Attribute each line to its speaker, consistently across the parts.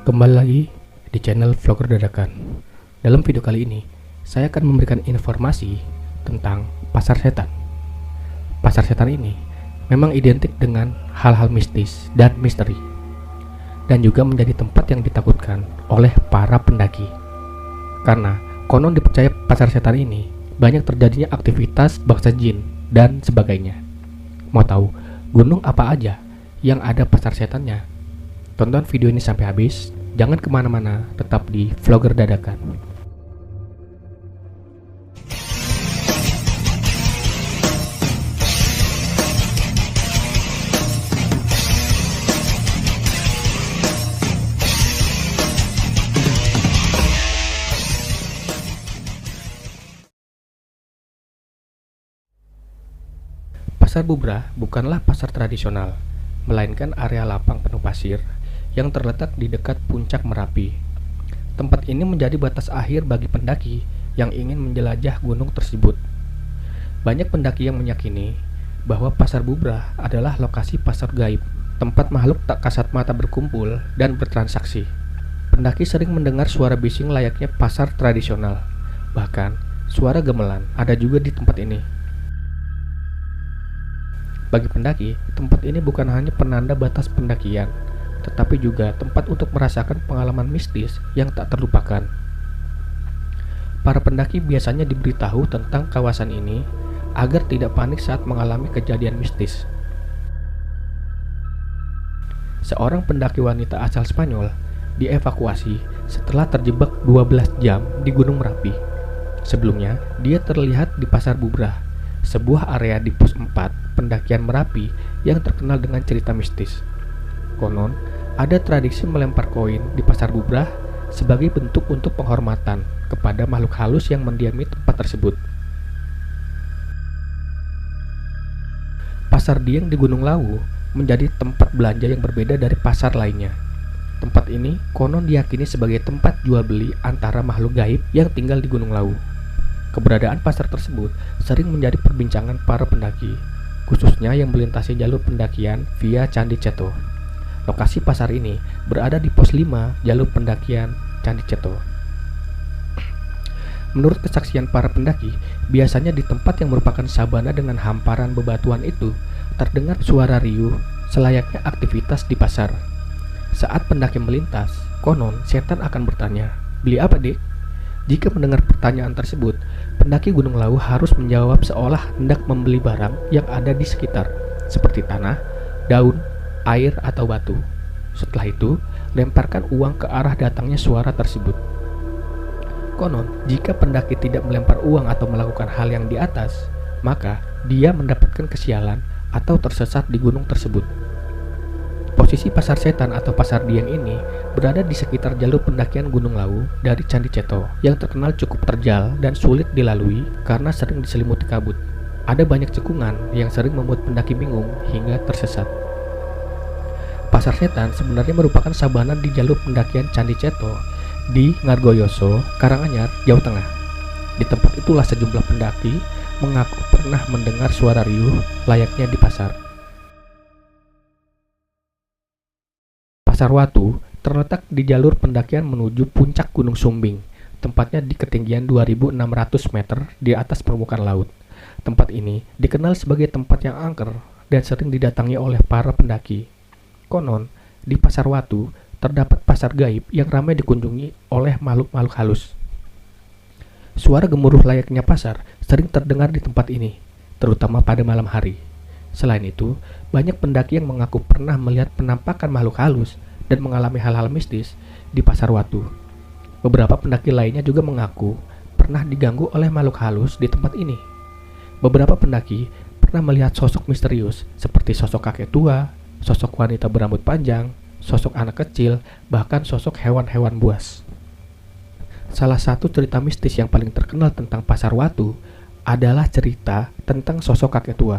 Speaker 1: Kembali lagi di channel Vlogger Dadakan. Dalam video kali ini, saya akan memberikan informasi tentang pasar setan. Pasar setan ini memang identik dengan hal-hal mistis dan misteri, dan juga menjadi tempat yang ditakutkan oleh para pendaki. Karena konon dipercaya pasar setan ini banyak terjadinya aktivitas bangsa jin dan sebagainya. Mau tahu gunung apa aja yang ada pasar setannya? Tonton video ini sampai habis. Jangan kemana-mana, tetap di Vlogger Dadakan. Pasar Bubrah bukanlah pasar tradisional, melainkan area lapang penuh pasir yang terletak di dekat puncak Merapi. Tempat ini menjadi batas akhir bagi pendaki yang ingin menjelajah gunung tersebut. Banyak pendaki yang meyakini bahwa Pasar Bubrah adalah lokasi pasar gaib, tempat makhluk tak kasat mata berkumpul dan bertransaksi. Pendaki sering mendengar suara bising layaknya pasar tradisional. Bahkan, suara gamelan ada juga di tempat ini. Bagi pendaki, tempat ini bukan hanya penanda batas pendakian, tetapi juga tempat untuk merasakan pengalaman mistis yang tak terlupakan. Para pendaki biasanya diberitahu tentang kawasan ini agar tidak panik saat mengalami kejadian mistis. Seorang pendaki wanita asal Spanyol dievakuasi setelah terjebak 12 jam di Gunung Merapi. Sebelumnya, dia terlihat di Pasar Bubrah, sebuah area di pos 4 pendakian Merapi yang terkenal dengan cerita mistis. Konon, ada tradisi melempar koin di Pasar Bubrah sebagai bentuk untuk penghormatan kepada makhluk halus yang mendiami tempat tersebut. Pasar Dieng di Gunung Lawu menjadi tempat belanja yang berbeda dari pasar lainnya. Tempat ini konon diyakini sebagai tempat jual beli antara makhluk gaib yang tinggal di Gunung Lawu. Keberadaan pasar tersebut sering menjadi perbincangan para pendaki, khususnya yang melintasi jalur pendakian via Candi Ceto. Lokasi pasar ini berada di pos 5 jalur pendakian Candi Ceto. Menurut kesaksian para pendaki, biasanya di tempat yang merupakan sabana dengan hamparan bebatuan itu terdengar suara riuh selayaknya aktivitas di pasar. Saat pendaki melintas, konon setan akan bertanya, "Beli apa, Dek?" Jika mendengar pertanyaan tersebut, pendaki Gunung Lawu harus menjawab seolah hendak membeli barang yang ada di sekitar, seperti tanah, daun, air, atau batu. Setelah itu, lemparkan uang ke arah datangnya suara tersebut. Konon, jika pendaki tidak melempar uang atau melakukan hal yang di atas, maka dia mendapatkan kesialan atau tersesat di gunung tersebut. Posisi pasar setan atau pasar Dieng ini berada di sekitar jalur pendakian Gunung Lawu dari Candi Ceto yang terkenal cukup terjal dan sulit dilalui karena sering diselimuti kabut. Ada banyak cekungan yang sering membuat pendaki bingung hingga tersesat. Pasar setan sebenarnya merupakan sabana di jalur pendakian Candi Ceto di Ngargoyoso, Karanganyar, Jawa Tengah. Di tempat itulah sejumlah pendaki mengaku pernah mendengar suara riuh layaknya di pasar. Pasar Watu terletak di jalur pendakian menuju puncak Gunung Sumbing, tempatnya di ketinggian 2.600 meter di atas permukaan laut. Tempat ini dikenal sebagai tempat yang angker dan sering didatangi oleh para pendaki. Konon, di Pasar Watu terdapat pasar gaib yang ramai dikunjungi oleh makhluk-makhluk halus. Suara gemuruh layaknya pasar sering terdengar di tempat ini, terutama pada malam hari. Selain itu, banyak pendaki yang mengaku pernah melihat penampakan makhluk halus dan mengalami hal-hal mistis di Pasar Watu. Beberapa pendaki lainnya juga mengaku pernah diganggu oleh makhluk halus di tempat ini. Beberapa pendaki pernah melihat sosok misterius seperti sosok kakek tua, sosok wanita berambut panjang, sosok anak kecil, bahkan sosok hewan-hewan buas. Salah satu cerita mistis yang paling terkenal tentang Pasar Watu adalah cerita tentang sosok kakek tua.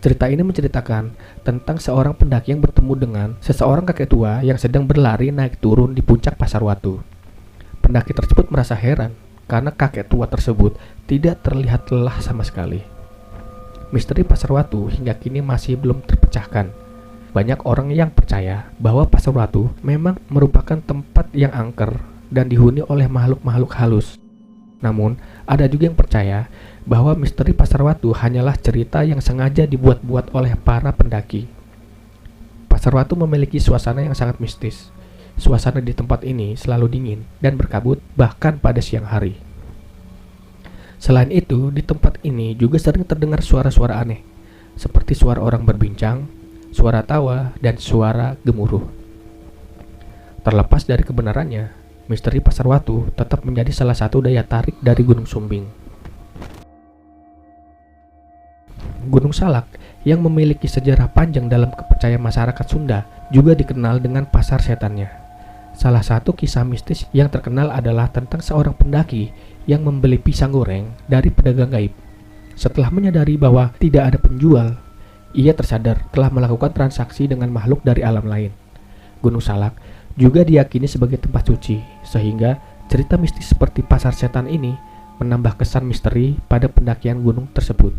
Speaker 1: Cerita ini menceritakan tentang seorang pendaki yang bertemu dengan seseorang kakek tua yang sedang berlari naik turun di puncak Pasar Watu. Pendaki tersebut merasa heran karena kakek tua tersebut tidak terlihat lelah sama sekali. Misteri Pasar Watu hingga kini masih belum terpecahkan. Banyak orang yang percaya bahwa Pasar Watu memang merupakan tempat yang angker dan dihuni oleh makhluk-makhluk halus. Namun, ada juga yang percaya bahwa misteri Pasar Watu hanyalah cerita yang sengaja dibuat-buat oleh para pendaki. Pasar Watu memiliki suasana yang sangat mistis. Suasana di tempat ini selalu dingin dan berkabut bahkan pada siang hari. Selain itu, di tempat ini juga sering terdengar suara-suara aneh, seperti suara orang berbincang, suara tawa, dan suara gemuruh. Terlepas dari kebenarannya, misteri Pasar Watu tetap menjadi salah satu daya tarik dari Gunung Sumbing. Gunung Salak yang memiliki sejarah panjang dalam kepercayaan masyarakat Sunda juga dikenal dengan pasar setannya. Salah satu kisah mistis yang terkenal adalah tentang seorang pendaki yang membeli pisang goreng dari pedagang gaib. Setelah menyadari bahwa tidak ada penjual, ia tersadar telah melakukan transaksi dengan makhluk dari alam lain. Gunung Salak juga diyakini sebagai tempat suci, sehingga cerita mistis seperti pasar setan ini menambah kesan misteri pada pendakian gunung tersebut.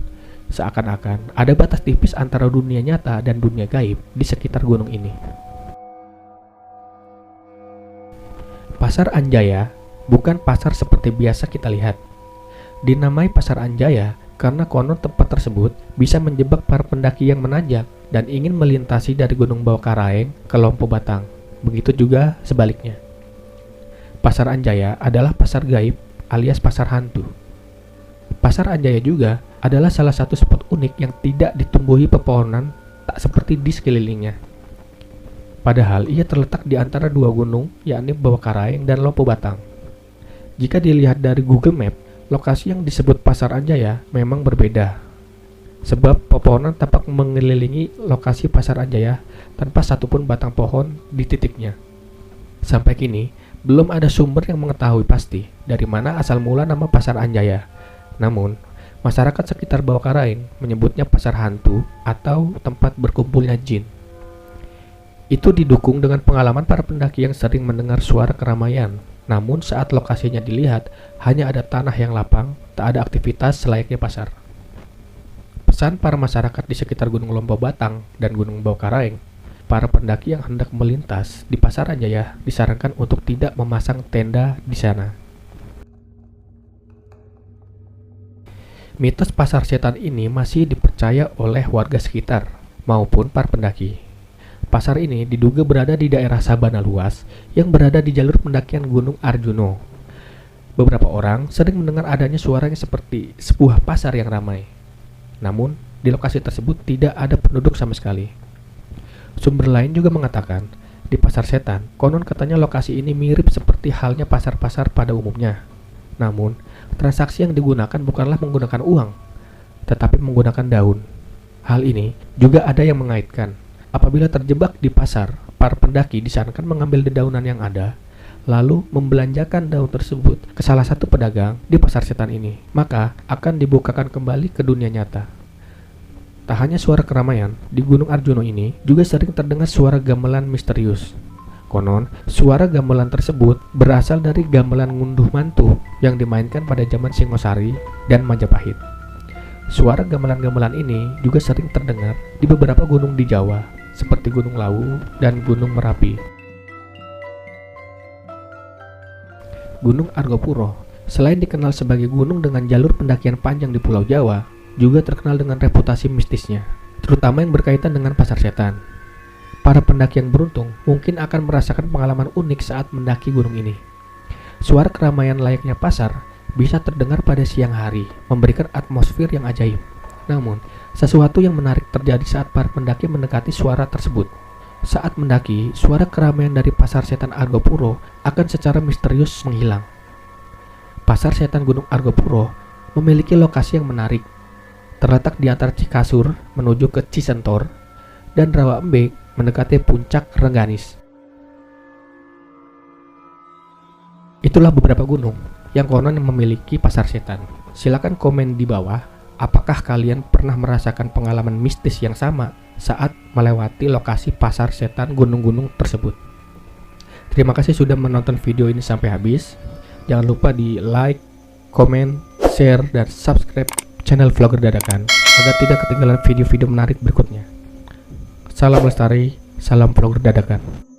Speaker 1: Seakan-akan ada batas tipis antara dunia nyata dan dunia gaib di sekitar gunung ini. Pasar Anjaya bukan pasar seperti biasa kita lihat. Dinamai Pasar Anjaya karena konon tempat tersebut bisa menjebak para pendaki yang menanjak dan ingin melintasi dari Gunung Bawakaraeng ke Lompo Batang. Begitu juga sebaliknya. Pasar Anjaya adalah pasar gaib alias pasar hantu. Pasar Anjaya juga adalah salah satu spot unik yang tidak ditumbuhi pepohonan tak seperti di sekelilingnya. Padahal ia terletak di antara dua gunung, yakni Bawakaraeng dan Lompo Batang. Jika dilihat dari Google Map, lokasi yang disebut Pasar Anjaya memang berbeda. Sebab pepohonan tampak mengelilingi lokasi Pasar Anjaya tanpa satupun batang pohon di titiknya. Sampai kini, belum ada sumber yang mengetahui pasti dari mana asal mula nama Pasar Anjaya. Namun, masyarakat sekitar Bawakaraeng menyebutnya pasar hantu atau tempat berkumpulnya jin. Itu didukung dengan pengalaman para pendaki yang sering mendengar suara keramaian. Namun saat lokasinya dilihat, hanya ada tanah yang lapang, tak ada aktivitas selayaknya pasar. Pesan para masyarakat di sekitar Gunung Lompo Batang dan Gunung Bawakaraeng, para pendaki yang hendak melintas di Pasar Anjaya disarankan untuk tidak memasang tenda di sana. Mitos pasar setan ini masih dipercaya oleh warga sekitar maupun para pendaki. Pasar ini diduga berada di daerah Sabana Luas yang berada di jalur pendakian Gunung Arjuno. Beberapa orang sering mendengar adanya suaranya seperti sebuah pasar yang ramai. Namun, di lokasi tersebut tidak ada penduduk sama sekali. Sumber lain juga mengatakan, di Pasar Setan, konon katanya lokasi ini mirip seperti halnya pasar-pasar pada umumnya. Namun, transaksi yang digunakan bukanlah menggunakan uang, tetapi menggunakan daun. Hal ini juga ada yang mengaitkan. Apabila terjebak di pasar, para pendaki disarankan mengambil dedaunan yang ada, lalu membelanjakan daun tersebut ke salah satu pedagang di Pasar Setan ini, maka akan dibukakan kembali ke dunia nyata. Tak hanya suara keramaian, di Gunung Arjuno ini juga sering terdengar suara gamelan misterius. Konon, suara gamelan tersebut berasal dari gamelan ngunduh mantu yang dimainkan pada zaman Singosari dan Majapahit. Suara gamelan-gamelan ini juga sering terdengar di beberapa gunung di Jawa, seperti Gunung Lawu dan Gunung Merapi. Gunung Argopuro, selain dikenal sebagai gunung dengan jalur pendakian panjang di Pulau Jawa, juga terkenal dengan reputasi mistisnya, terutama yang berkaitan dengan Pasar Setan. Para pendaki yang beruntung mungkin akan merasakan pengalaman unik saat mendaki gunung ini. Suara keramaian layaknya pasar bisa terdengar pada siang hari, memberikan atmosfer yang ajaib. Namun, sesuatu yang menarik terjadi saat para pendaki mendekati suara tersebut. Saat mendaki, suara keramaian dari Pasar Setan Argopuro akan secara misterius menghilang. Pasar Setan Gunung Argopuro memiliki lokasi yang menarik. Terletak di antara Cikasur menuju ke Cisentor dan Rawa Embek mendekati puncak Rengganis. Itulah beberapa gunung yang konon memiliki Pasar Setan. Silakan komen di bawah, apakah kalian pernah merasakan pengalaman mistis yang sama saat melewati lokasi Pasar Setan gunung-gunung tersebut? Terima kasih sudah menonton video ini sampai habis. Jangan lupa di like, komen, share, dan subscribe channel Vlogger Dadakan agar tidak ketinggalan video-video menarik berikutnya. Salam lestari, salam vlogger dadakan.